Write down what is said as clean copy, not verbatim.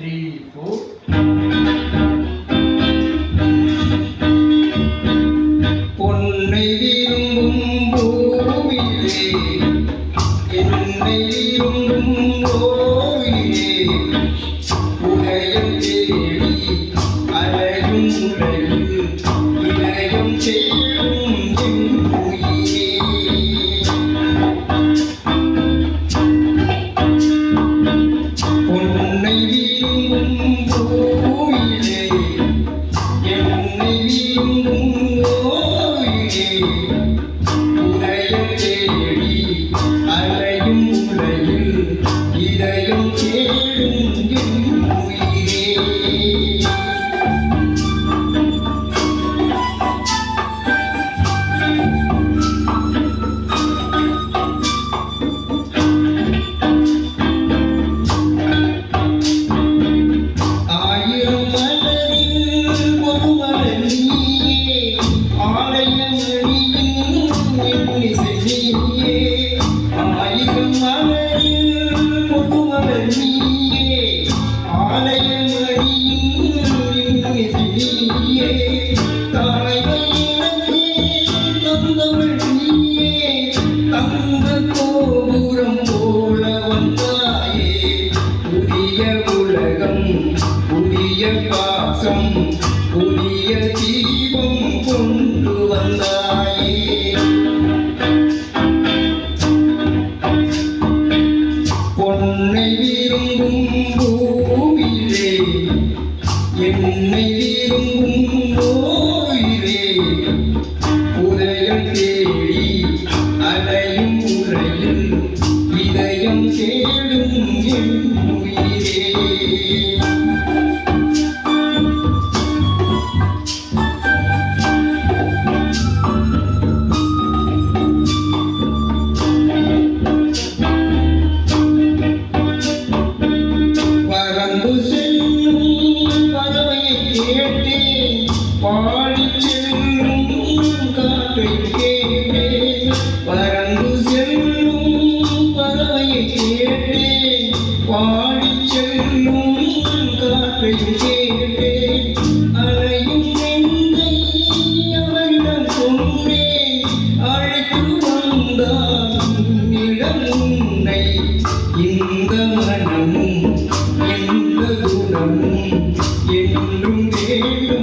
3, 4. பொன்னை விரும்பும் பூவிலே என்னை விரும்பும் ஓவிலே உலகம் தேடி அலையும் உலகில் இணையம் செய்யும் என் உயிரே. பொன்னை விரும்பும் பூவிலே என்னை விரும்பும் ஓவிலே உலகம் தேடி அலையும் உலகில் இதயம் தேடும் என் உயிரே. புதிய பாசம் புதிய தீபம் கொண்டு வந்தாயே. பொன்னை விரும்பும் பூவிலே என்னை விரும்பும் ஓவிலே உதயம் தேடி அலையும் உலகில் இதயம் தேடும் என் உயிரே. பாடிச் செல்லும் காற்றைக் கேட்டேன், பறந்து செல்லும் பறவையைக் கேட்டேன். பாடிச் செல்லும் காற்றைக் கேட்டேன், அலையும் நெஞ்சை அவரிடம் சொன்னேன். அழைத்து வந்தான் இடம் உன்னை, இந்த மனமும் எந்த குணமும் என்றும் வேண்டும்.